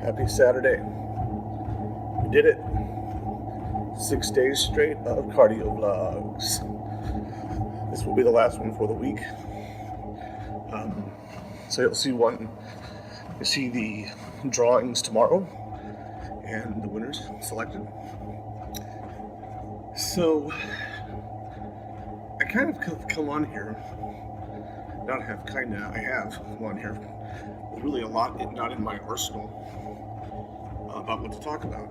Happy Saturday. We did it. 6 days straight of cardio vlogs. This will be the last one for the week. So you'll see the drawings tomorrow and the winners selected. So I kind of come on here, I have come on here with really a lot not in my arsenal about what to talk about.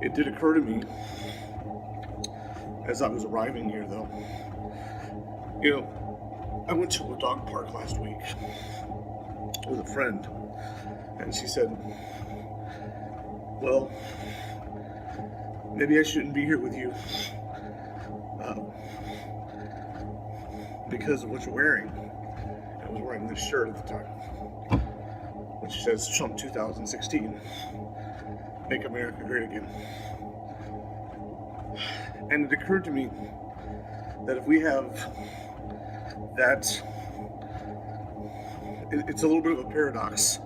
It did occur to me as I was arriving here, though. I went to a dog park last week with a friend, and she said, well, maybe I shouldn't be here with you because of what you're wearing. I was wearing this shirt at the time, which says Trump 2016, Make America Great Again. And it occurred to me that if we have that, it's a little bit of a paradox,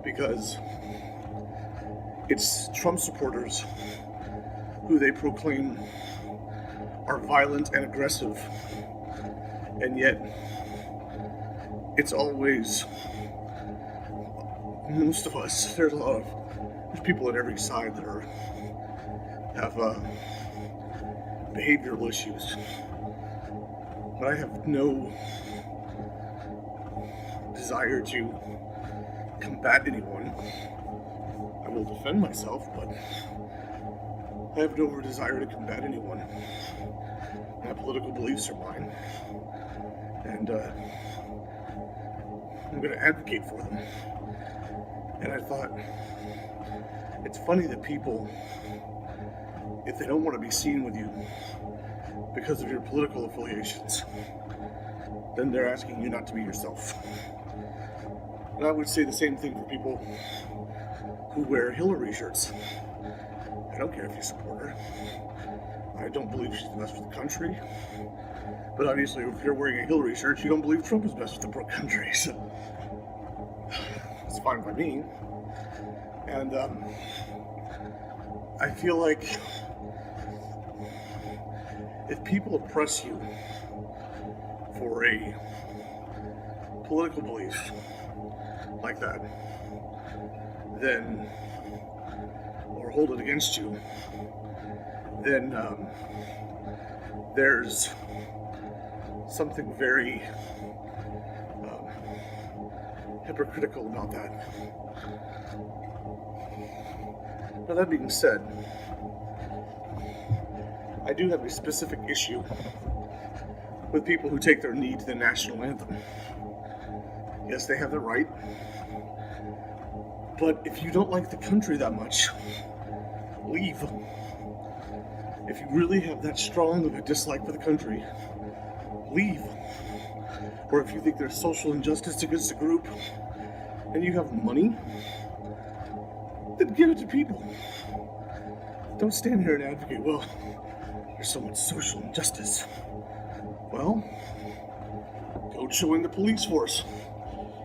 because it's Trump supporters who they proclaim are violent and aggressive, and yet it's always most of us. There's people at every side that have behavioral issues, but I have no desire to combat anyone. I will defend myself, but I have no desire to combat anyone. My political beliefs are mine, and I'm going to advocate for them. And I thought, it's funny that people, if they don't want to be seen with you because of your political affiliations, then they're asking you not to be yourself. And I would say the same thing for people who wear Hillary shirts. I don't care if you support her. I don't believe she's the best for the country. But obviously, if you're wearing a Hillary shirt, you don't believe Trump is best for the country. So it's fine by me. And I feel like if people oppress you for a political belief like that, then, or hold it against you, then there's something very hypocritical about that. Now, that being said, I do have a specific issue with people who take their knee to the national anthem. Yes, they have the right, but if you don't like the country that much, leave. If you really have that strong of a dislike for the country, leave. Or if you think there's social injustice against a group and you have money, then give it to people. Don't stand here and advocate, well, there's so much social injustice. Well, go join the police force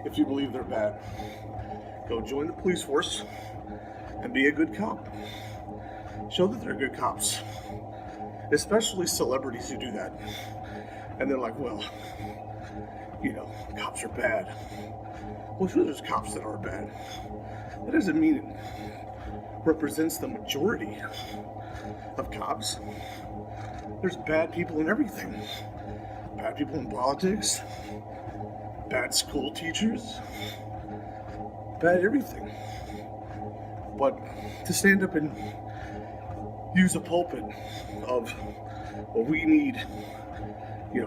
if you believe they're bad. Go join the police force and be a good cop. Show that they're good cops. Especially celebrities who do that. And they're like, well, cops are bad. Well, sure, there's cops that are bad. That doesn't mean it represents the majority of cops. There's bad people in everything. Bad people in politics, bad school teachers, bad everything. But to stand up and use a pulpit of, well, we need,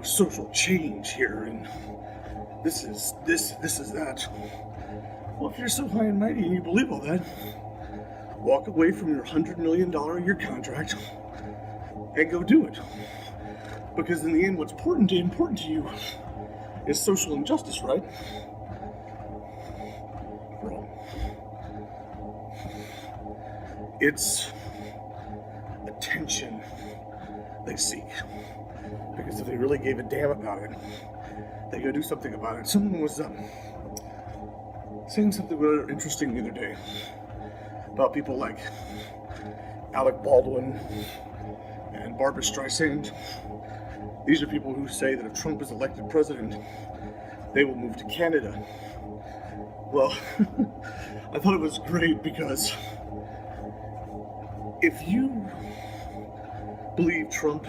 social change here, and this is that. Well, if you're so high and mighty and you believe all that, walk away from your $100 million a year contract and go do it. Because in the end, what's important to you is social injustice, right? Wrong. It's attention they seek. Because if they really gave a damn about it, they go do something about it. Someone was saying something really interesting the other day about people like Alec Baldwin and Barbara Streisand. These are people who say that if Trump is elected president, they will move to Canada. Well, I thought it was great because if you believe Trump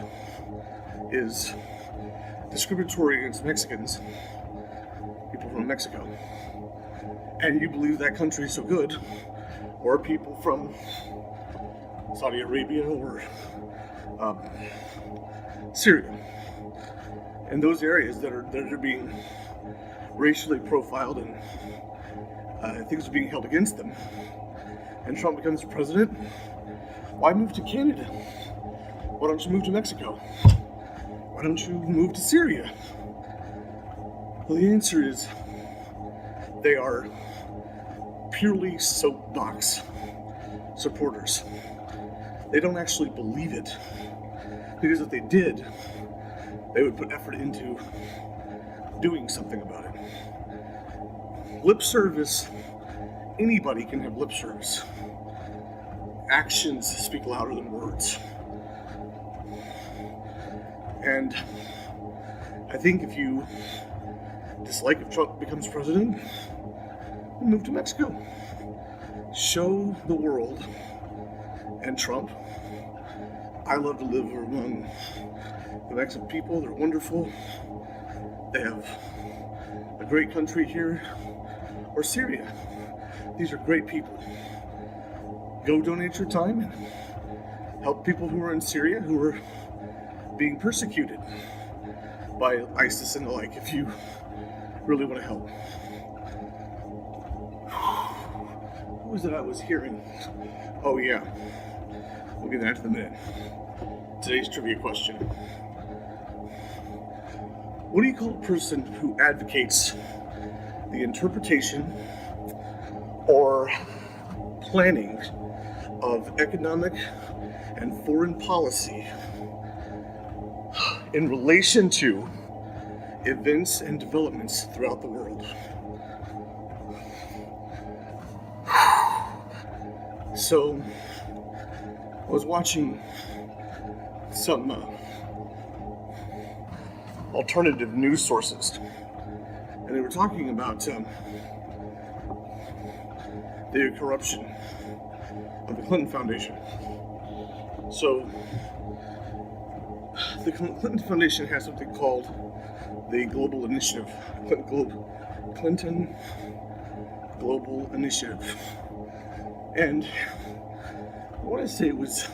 is discriminatory against Mexicans, people from Mexico, and you believe that country is so good, or people from Saudi Arabia or Syria, and those areas that are being racially profiled and things are being held against them, and Trump becomes president, why move to Canada? Why don't you move to Mexico? Why don't you move to Syria? Well, the answer is they are purely soapbox supporters. They don't actually believe it, because if they did, they would put effort into doing something about it. Lip service, anybody can have lip service. Actions speak louder than words. And I think if you dislike if Trump becomes president, move to Mexico. Show the world and Trump, I love to live among the Mexican people. They're wonderful. They have a great country here. Or Syria. These are great people. Go donate your time and help people who are in Syria who are being persecuted by ISIS and the like, if you really want to help. What was it I was hearing? Oh yeah, we'll get to that in a minute. Today's trivia question. What do you call a person who advocates the interpretation or planning of economic and foreign policy in relation to events and developments throughout the world? So, I was watching some alternative news sources, and they were talking about the corruption of the Clinton Foundation. So, the Clinton Foundation has something called the Global Initiative. Clinton Global Initiative. And I want to say it was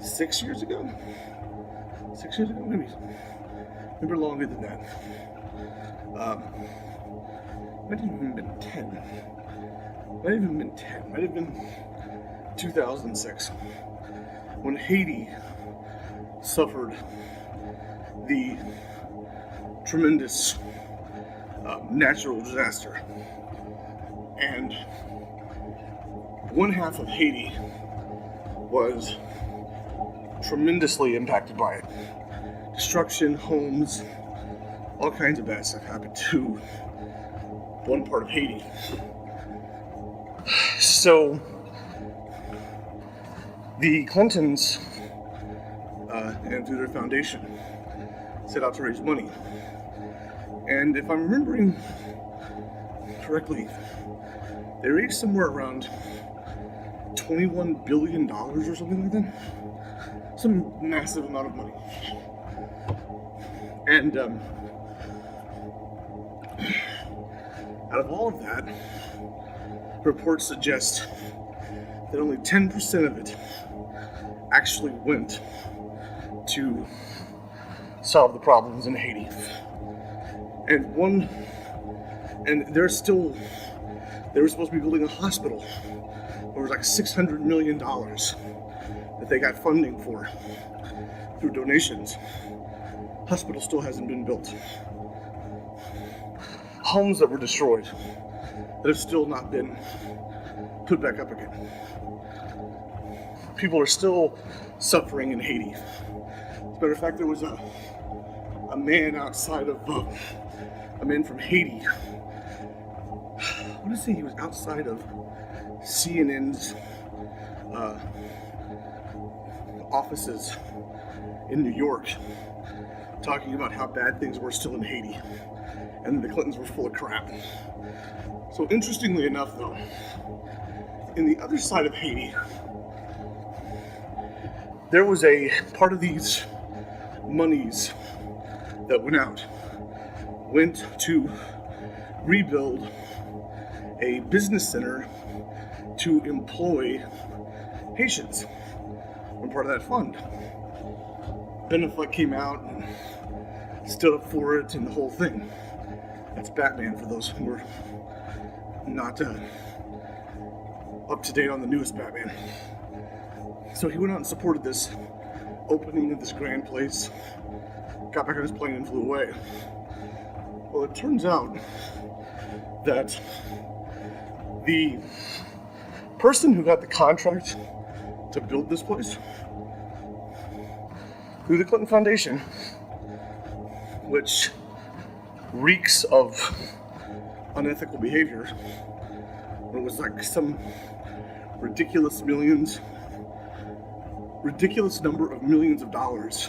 6 years ago? 6 years ago, maybe longer than that. Might have even been 10. Might have been 2006. When Haiti suffered the tremendous natural disaster. And one half of Haiti was tremendously impacted by it. Destruction, homes, all kinds of bad stuff happened to one part of Haiti. So the Clintons, and through their foundation, set out to raise money. And if I'm remembering correctly, they raised somewhere around $21 billion or something like that. Some massive amount of money. And out of all of that, reports suggest that only 10% of it actually went to solve the problems in Haiti. And they were supposed to be building a hospital. There was like $600 million that they got funding for through donations. Hospital still hasn't been built. Homes that were destroyed that have still not been put back up again. People are still suffering in Haiti. As a matter of fact, there was a man outside of a man from Haiti want to say he was outside of CNN's offices in New York, talking about how bad things were still in Haiti, and the Clintons were full of crap. So interestingly enough, though, in the other side of Haiti, there was a part of these monies that went to rebuild a business center to employ Haitians. One part of that fund. Ben Affleck came out and stood up for it and the whole thing. That's Batman for those who are not up to date on the newest Batman. So he went out and supported this opening of this grand place, got back on his plane and flew away. Well, it turns out that the person who got the contract to build this place through the Clinton Foundation, which reeks of unethical behavior, it was like some ridiculous number of millions of dollars,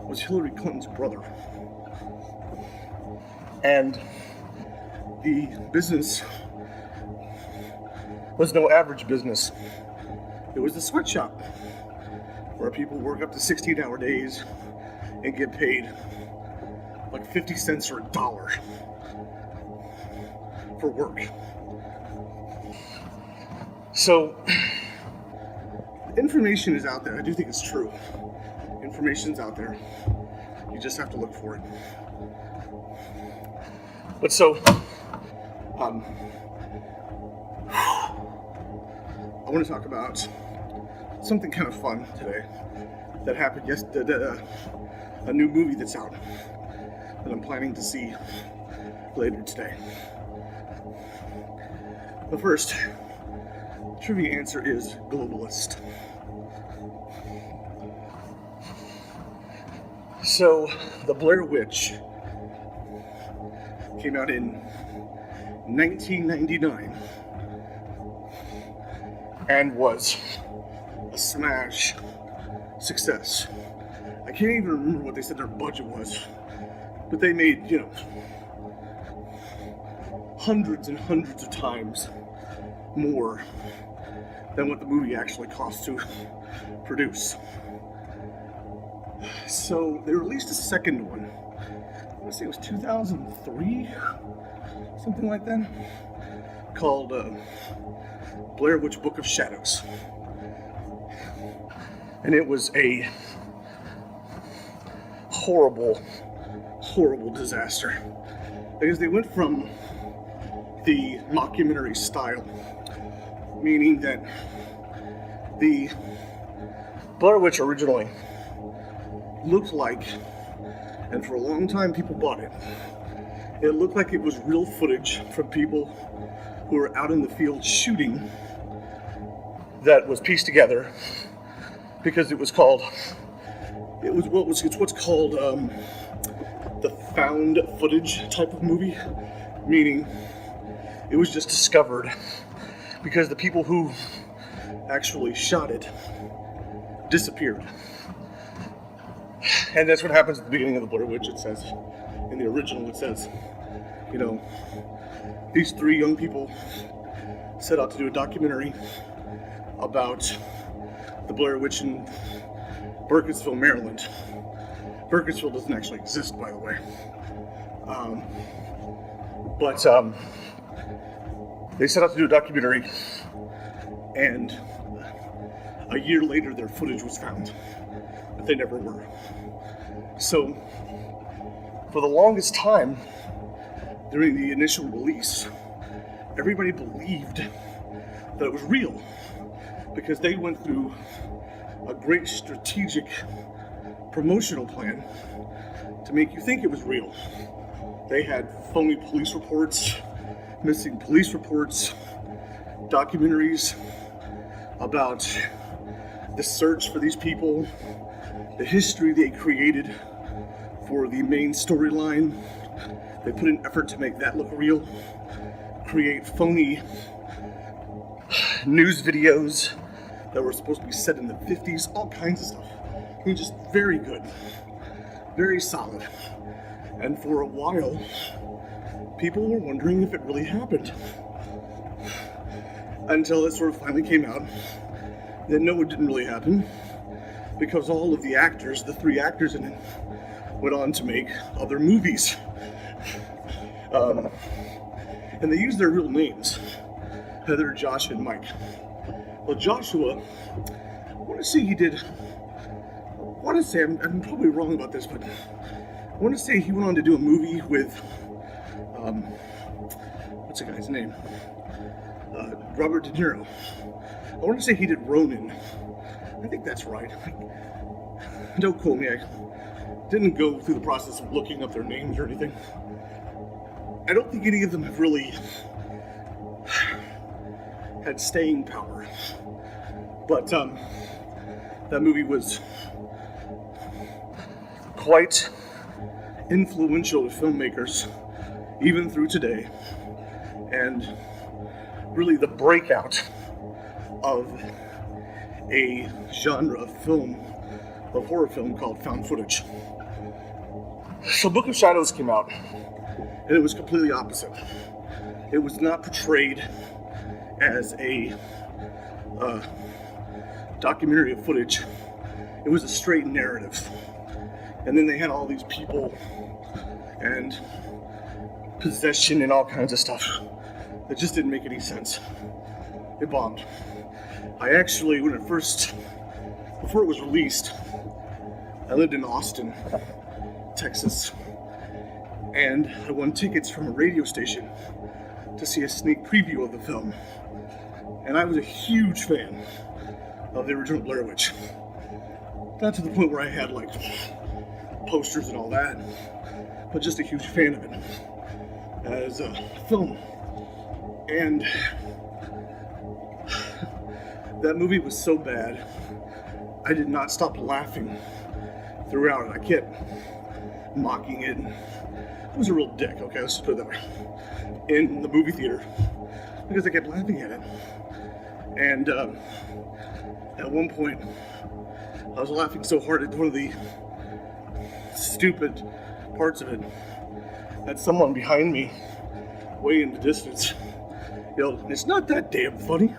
was Hillary Clinton's brother. And the business was no average business. It was a sweatshop where people work up to 16-hour days and get paid like 50 cents or a dollar for work. So, information is out there. I do think it's true. Information's out there. You just have to look for it. But so, I want to talk about something kind of fun today that happened yesterday. A new movie that's out that I'm planning to see later today. But first, the trivia answer is globalist. So, the Blair Witch came out in 1999 and was a smash success. I can't even remember what they said their budget was, but they made, hundreds and hundreds of times more than what the movie actually cost to produce. So they released a second one. I want to say it was 2003, something like that, called Blair Witch Book of Shadows. And it was a horrible, horrible disaster. Because they went from the mockumentary style, meaning that the Blair Witch originally looked like, and for a long time people bought it, it looked like it was real footage from people who were out in the field shooting that was pieced together because it's what's called the found footage type of movie, meaning it was just discovered because the people who actually shot it disappeared. And that's what happens at the beginning of the Blair Witch. It says, in the original, it says, these three young people set out to do a documentary about the Blair Witch in Burkittsville, Maryland. Burkittsville doesn't actually exist, by the way. But they set out to do a documentary, and a year later their footage was found, but they never were. So, for the longest time, during the initial release, everybody believed that it was real, because they went through a great strategic promotional plan to make you think it was real. They had phony police reports, missing police reports, documentaries about the search for these people, the history they created for the main storyline. They put in effort to make that look real. create phony news videos that were supposed to be set in the 50s, all kinds of stuff. I mean, just very good, very solid. And for a while, people were wondering if it really happened. Until it sort of finally came out that no, it didn't really happen, because all of the actors, the 3 actors in it, went on to make other movies. And they used their real names, Heather, Josh, and Mike. Well, Joshua, I want to say I'm probably wrong about this, but I want to say he went on to do a movie with, what's the guy's name? Robert De Niro. I want to say he did Ronin. I think that's right. Don't quote me. I didn't go through the process of looking up their names or anything. I don't think any of them have really had staying power. But that movie was quite influential to filmmakers, even through today. And really the breakout of a genre of film, of horror film, called found footage. So Book of Shadows came out, and it was completely opposite. It was not portrayed as a documentary of footage. It was a straight narrative. And then they had all these people and possession and all kinds of stuff that just didn't make any sense. It bombed. I actually, before it was released, I lived in Austin, Texas, and I won tickets from a radio station to see a sneak preview of the film. And I was a huge fan of the original Blair Witch. Not to the point where I had like posters and all that, but just a huge fan of it as a film. And that movie was so bad, I did not stop laughing throughout it. I kept mocking it. I was a real dick, okay, let's just put it that way, in the movie theater, because I kept laughing at it. And at one point, I was laughing so hard at one of the stupid parts of it that someone behind me, way in the distance, yelled, "It's not that damn funny."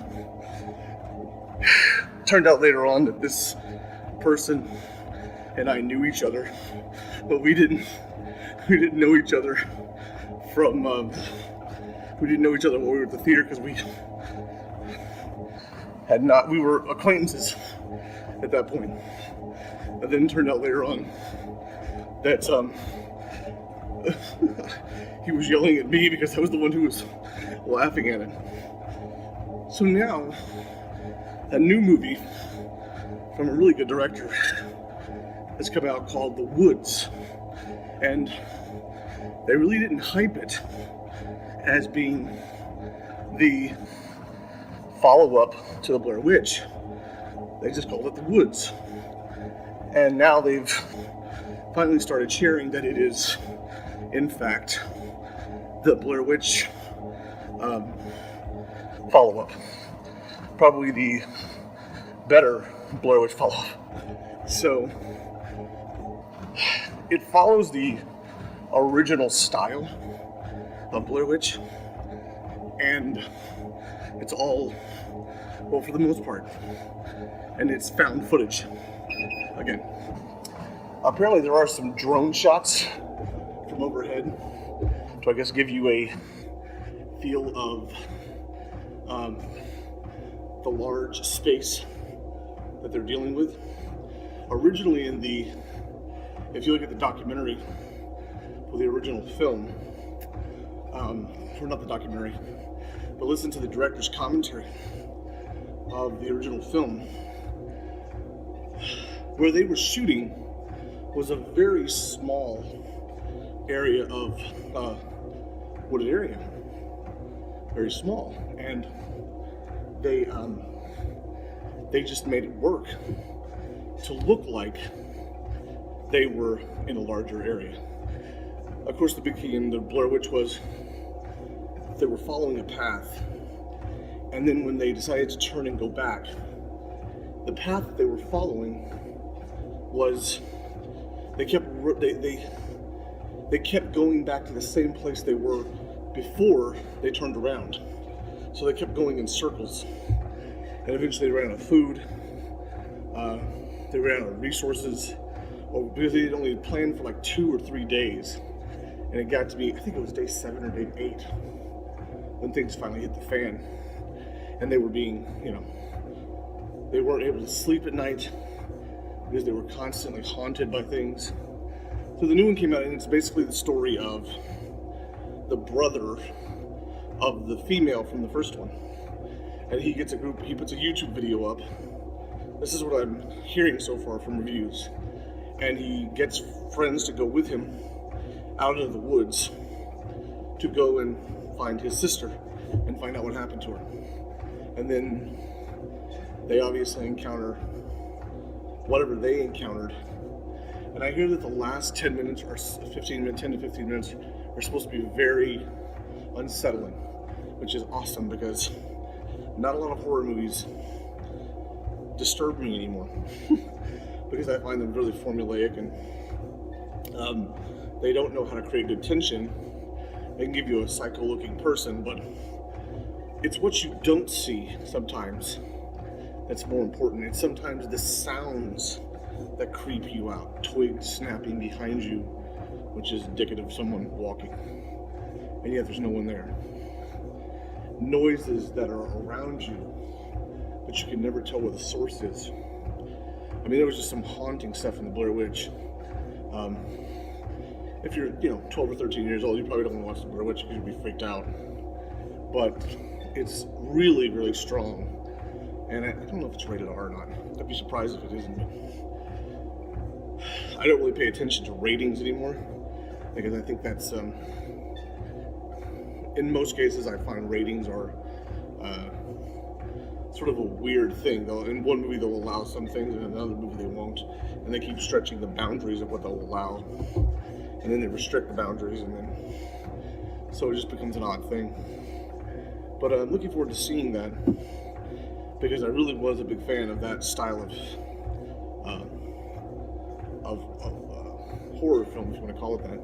Turned out later on that this person and I knew each other, but we didn't know each other from we didn't know each other while we were at the theater, because we were acquaintances at that point. And then it turned out later on that he was yelling at me because I was the one who was laughing at him. So now, a new movie from a really good director has come out called The Woods. And they really didn't hype it as being the follow-up to the Blair Witch. They just called it The Woods. And now they've finally started sharing that it is, in fact, the Blair Witch follow-up. Probably the better Blair Witch follow-up. So, it follows the original style of Blair Witch, and it's all, well, for the most part, and it's found footage. Again, apparently there are some drone shots from overhead to, I guess, give you a feel of the large space that they're dealing with. Originally if you look at the documentary for the original film, or not the documentary, but listen to the director's commentary of the original film, where they were shooting was a very small area of wooded area, very small, and they just made it work to look like they were in a larger area. Of course, the big key in the Blair Witch was they were following a path, and then when they decided to turn and go back, the path that they were following was they kept going back to the same place they were before they turned around. So they kept going in circles, and eventually they ran out of food. They ran out of resources, because they had only planned for like 2 or 3 days, and it got to be, I think it was day 7 or day 8 when things finally hit the fan, and they were being, they weren't able to sleep at night because they were constantly haunted by things. So the new one came out, and it's basically the story of the brother of the female from the first one, and he puts a YouTube video up. This is what I'm hearing so far from reviews, and he gets friends to go with him out into the woods to go and find his sister and find out what happened to her. And then they obviously encounter whatever they encountered. And I hear that the last 10 minutes or 10 to 15 minutes are supposed to be very unsettling, which is awesome because not a lot of horror movies disturb me anymore because I find them really formulaic, and they don't know how to create good tension. They can give you a psycho-looking person, but it's what you don't see sometimes that's more important. It's sometimes the sounds that creep you out. Twigs snapping behind you, which is indicative of someone walking, and yet there's no one there. Noises that are around you, but you can never tell where the source is. I mean, there was just some haunting stuff in the Blair Witch. If you're, 12 or 13 years old, you probably don't want to watch the Blair Witch because you'd be freaked out. But it's really, really strong. And I don't know if it's rated R or not. I'd be surprised if it isn't. I don't really pay attention to ratings anymore, because I think that's, in most cases, I find ratings are sort of a weird thing. In one movie they'll allow some things, in another movie they won't, and they keep stretching the boundaries of what they'll allow, and then they restrict the boundaries, and then so it just becomes an odd thing. But I'm looking forward to seeing that, because I really was a big fan of that style of horror film, if you want to call it that.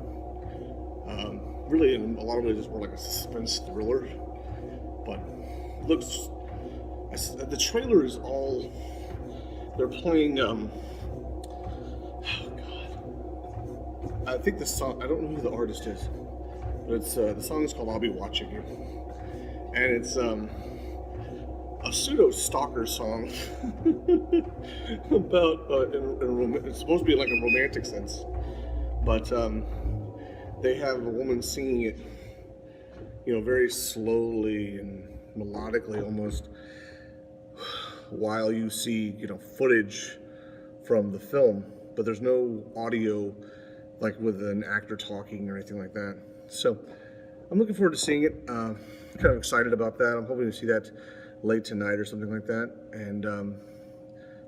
Really, in a lot of ways, it's more like a suspense thriller, but looks. The trailer is all. They're playing. Oh God! I think the song. I don't know who the artist is, but it's the song is called "I'll Be Watching You," and it's a pseudo stalker song about. It's supposed to be like a romantic sense, but they have a woman singing it, very slowly and melodically almost, while you see, footage from the film, but there's no audio like with an actor talking or anything like that. So I'm looking forward to seeing it. Kind of excited about that. I'm hoping to see that late tonight or something like that, and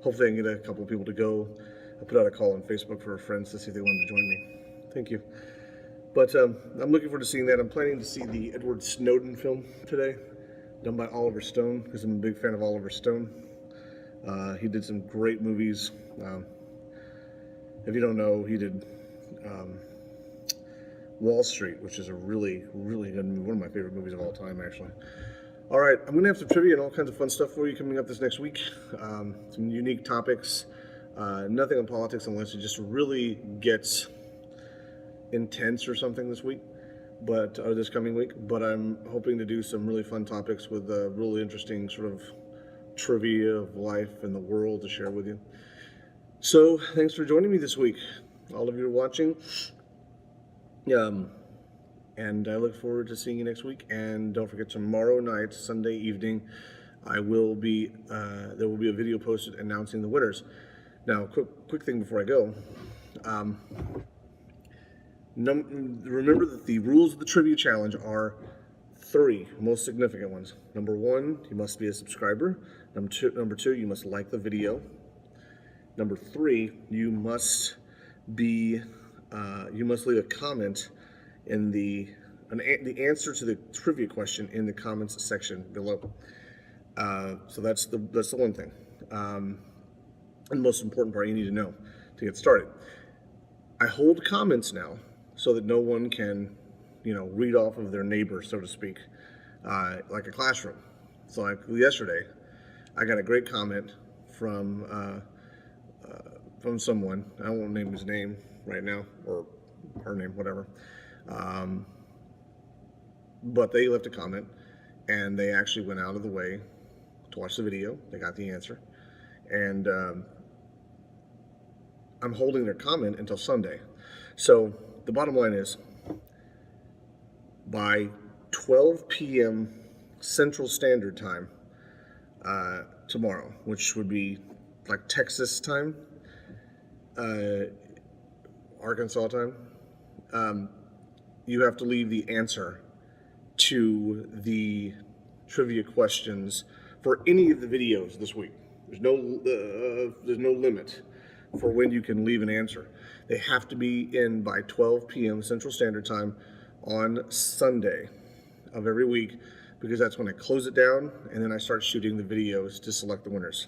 hopefully I can get a couple of people to go. I put out a call on Facebook for friends to see if they wanted to join me. Thank you. But I'm looking forward to seeing that. I'm planning to see the Edward Snowden film today, done by Oliver Stone, because I'm a big fan of Oliver Stone. He did some great movies. If you don't know, he did Wall Street, which is a really, really good movie. One of my favorite movies of all time, actually. All right, I'm going to have some trivia and all kinds of fun stuff for you coming up this next week. Some unique topics. Nothing on politics unless it just really gets intense or something this week, or this coming week. But I'm hoping to do some really fun topics with really interesting sort of trivia of life and the world to share with you. So thanks for joining me this week, all of you watching. And I look forward to seeing you next week. And don't forget, tomorrow night, Sunday evening, there will be a video posted announcing the winners. Now, quick thing before I go. Remember that the rules of the trivia challenge are 3 most significant ones. Number 1, you must be a subscriber. Number 2, you must like the video. Number 3, you must leave a comment in the the answer to the trivia question in the comments section below. So that's the one thing, and the most important part you need to know to get started. I hold comments now so that no one can, read off of their neighbor, so to speak, like a classroom. So like yesterday, I got a great comment from someone. I won't name his name right now, or her name, whatever. But they left a comment, and they actually went out of the way to watch the video. They got the answer, and I'm holding their comment until Sunday. So the bottom line is, by 12 p.m. Central Standard Time tomorrow, which would be like Texas time, Arkansas time, you have to leave the answer to the trivia questions for any of the videos this week. There's no limit for when you can leave an answer. They have to be in by 12 p.m. Central Standard Time on Sunday of every week, because that's when I close it down and then I start shooting the videos to select the winners.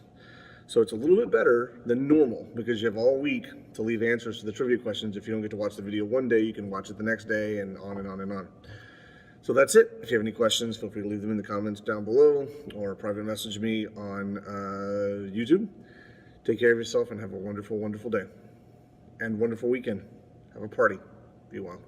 So it's a little bit better than normal because you have all week to leave answers to the trivia questions. If you don't get to watch the video one day, you can watch it the next day, and on and on and on. So that's it. If you have any questions, feel free to leave them in the comments down below or private message me on YouTube. Take care of yourself and have a wonderful, wonderful day and wonderful weekend. Have a party. Be well.